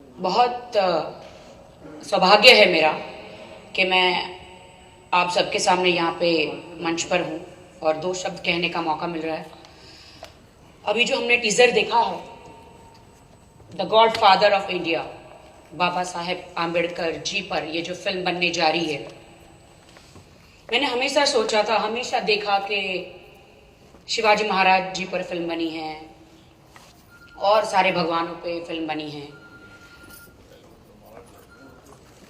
बहुत सौभाग्य है मेरा कि मैं आप सबके सामने यहाँ पे मंच पर हूँ और दो शब्द कहने का मौका मिल रहा है। अभी जो हमने टीजर देखा है, the godfather of India, Baba Saheb Ambedkar ji पर ये जो फिल्म बनने जा रही है, मैंने हमेशा सोचा था, हमेशा देखा कि शिवाजी महाराज जी पर फिल्म बनी है और सारे भगवानों पे फिल्म बनी है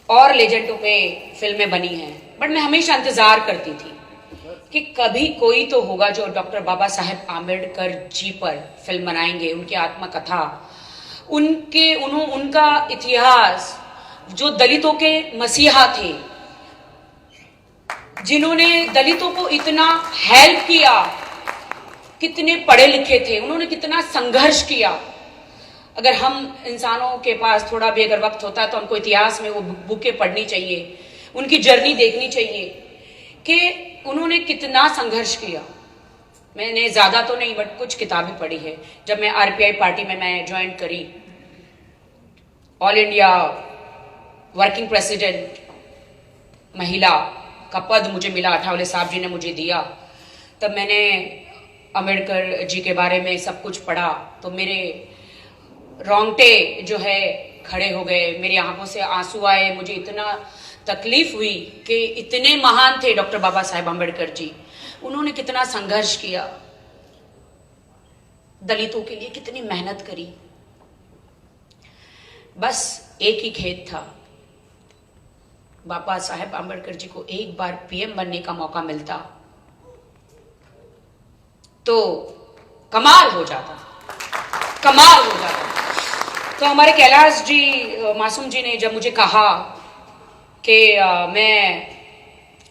और लेजेंडों पे फिल्में बनी हैं, बट मैं हमेशा इंतजार करती थी कि कभी कोई तो होगा जो डॉक्टर बाबा साहेब आम्बेडकर जी पर फिल्म बनाएंगे, उनकी आत्मकथा, उनका इतिहास, जो दलितों के मसीहा थे, जिन्होंने दलितों को इतना हेल्प किया, कितने पढ़े लिखे थे, उन्होंने कितना संघर्ष किया। अगर हम इंसानों के पास थोड़ा भी अगर वक्त होता है तो उनको इतिहास में वो बुकें पढ़नी चाहिए, उनकी जर्नी देखनी चाहिए कि उन्होंने कितना संघर्ष किया। मैंने ज्यादा तो नहीं बट कुछ किताबें पढ़ी है। जब मैं आरपीआई पार्टी में मैं ज्वाइन करी, ऑल इंडिया वर्किंग प्रेसिडेंट महिला का पद मुझे मिला, अठावले साहब जी ने मुझे दिया, तब मैंने अम्बेडकर जी के बारे में सब कुछ पढ़ा तो मेरे रोंगटे जो है खड़े हो गए, मेरी आंखों से आंसू आए। मुझे इतना तकलीफ हुई कि इतने महान थे डॉक्टर बाबा साहेब आम्बेडकर जी, उन्होंने कितना संघर्ष किया, दलितों के लिए कितनी मेहनत करी। बस एक ही खेद था, बाबा साहेब आम्बेडकर जी को एक बार पीएम बनने का मौका मिलता तो कमाल हो जाता, कमाल हो जाता। तो हमारे कैलाश जी, मासूम जी ने जब मुझे कहा कि मैं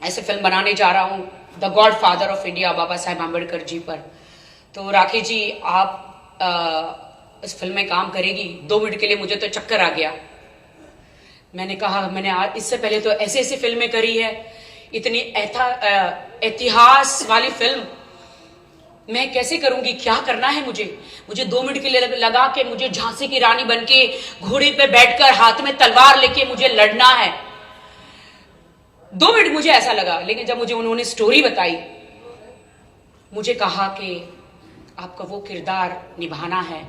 ऐसे फिल्म बनाने जा रहा हूँ the godfather of India Baba Saheb Ambedkar ji पर, तो राखी जी आप इस फिल्म में काम करेगी? 2 मिनट के लिए मुझे तो चक्कर आ गया। मैंने कहा मैंने इससे पहले तो ऐसे ऐसी फिल्में करी है, इतनी इतिहास वाली फिल्म मैं कैसे करूंगी, क्या करना है मुझे 2 मिनट के लिए लगा कि मुझे झांसी की रानी बनके घोड़े पे बैठकर हाथ में तलवार लेके मुझे लड़ना है। 2 मिनट मुझे ऐसा लगा, लेकिन जब मुझे उन्होंने स्टोरी बताई, मुझे कहा कि आपका वो किरदार निभाना है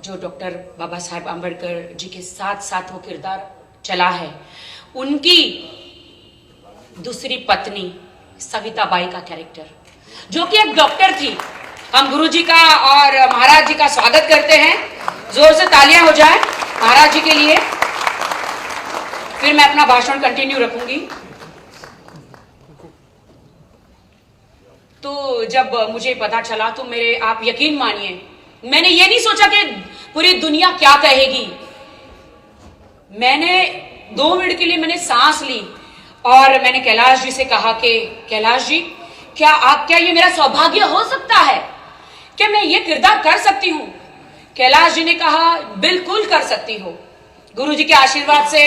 जो डॉक्टर बाबा साहेब आम्बेडकर जी के साथ साथ वो किरदार चला है। उनकी दूसरी पत्नी सविता बाई का कैरेक्टर, जो कि एक डॉक्टर थी। हम गुरु जी का और महाराज जी का स्वागत करते हैं, जोर से तालियां हो जाए महाराज जी के लिए। फिर मैं अपना भाषण कंटिन्यू रखूंगी। तो जब मुझे पता चला तो आप यकीन मानिए, मैंने ये नहीं सोचा कि पूरी दुनिया क्या कहेगी। मैंने 2 मिनट के लिए मैंने सांस ली और मैंने कैलाश जी से कहा कि कैलाश जी, क्या ये मेरा सौभाग्य हो सकता है कि मैं ये किरदार कर सकती हूँ? कैलाश जी ने कहा बिल्कुल कर सकती हो, गुरु जी के आशीर्वाद से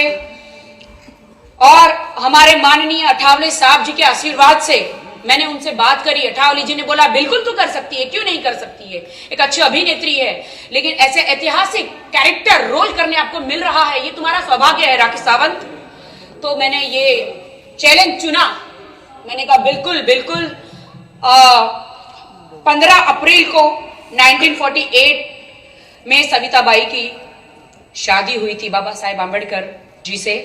और हमारे माननीय अठावले साहब जी के आशीर्वाद से। मैंने उनसे बात करी, अठावले जी ने बोला बिल्कुल तू कर सकती है, क्यों नहीं कर सकती है, एक अच्छी अभिनेत्री है, लेकिन ऐसे ऐतिहासिक कैरेक्टर रोल करने आपको मिल रहा है, ये तुम्हारा सौभाग्य है राखी सावंत। तो मैंने ये चैलेंज चुना। मैंने कहा बिल्कुल बिल्कुल। 15 अप्रैल को 1948 में सविता बाई की शादी हुई थी बाबा साहेब आम्बेडकर जी से।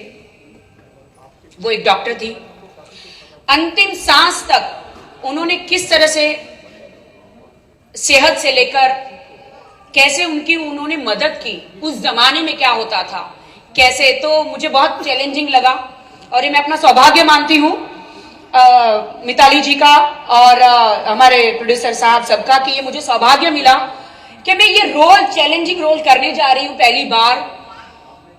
वो एक डॉक्टर थी। अंतिम सांस तक उन्होंने किस तरह से सेहत से लेकर कैसे उन्होंने मदद की, उस जमाने में क्या होता था कैसे, तो मुझे बहुत चैलेंजिंग लगा और ये मैं अपना सौभाग्य मानती हूँ मिताली जी का और हमारे प्रोड्यूसर साहब सबका, कि ये मुझे सौभाग्य मिला कि मैं ये रोल, चैलेंजिंग रोल करने जा रही हूँ पहली बार।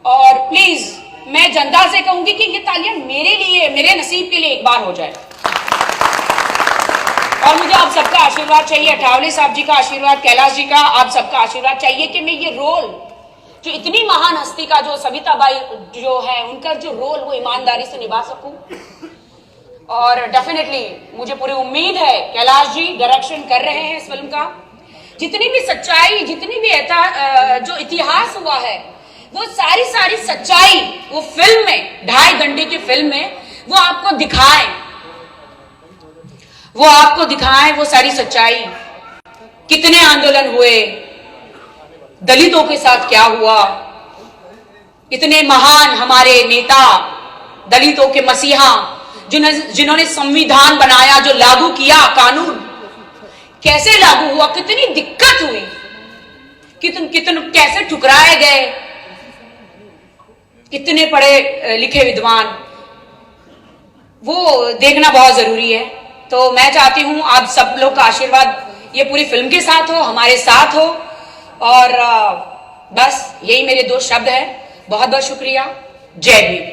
और प्लीज मैं जनता से कहूंगी कि ये तालियां मेरे लिए, मेरे नसीब के लिए एक बार हो जाए। और मुझे आप सबका आशीर्वाद चाहिए, अठावले साहब जी का आशीर्वाद, कैलाश जी का, आप सबका आशीर्वाद चाहिए कि मैं ये रोल, जो इतनी महान हस्ती का, जो सविता बाई जो है, उनका जो रोल वो ईमानदारी से निभा सकूं। और डेफिनेटली मुझे पूरी उम्मीद है कैलाश जी डायरेक्शन कर रहे हैं इस फिल्म का, जितनी भी सच्चाई, जितनी भी जो इतिहास हुआ है, वो सारी सच्चाई वो फिल्म में, 2.5 घंटे की फिल्म में वो आपको दिखाएं वो सारी सच्चाई। कितने आंदोलन हुए, दलितों के साथ क्या हुआ, इतने महान हमारे नेता, दलितों के मसीहा, जिन्होंने संविधान बनाया, जो लागू किया, कानून कैसे लागू हुआ, कितनी दिक्कत हुई, कितने कैसे ठुकराए गए, कितने पढ़े लिखे विद्वान, वो देखना बहुत जरूरी है। तो मैं चाहती हूं आप सब लोग का आशीर्वाद ये पूरी फिल्म के साथ हो, हमारे साथ हो, और बस यही मेरे 2 शब्द है। बहुत बहुत शुक्रिया। जय भीम।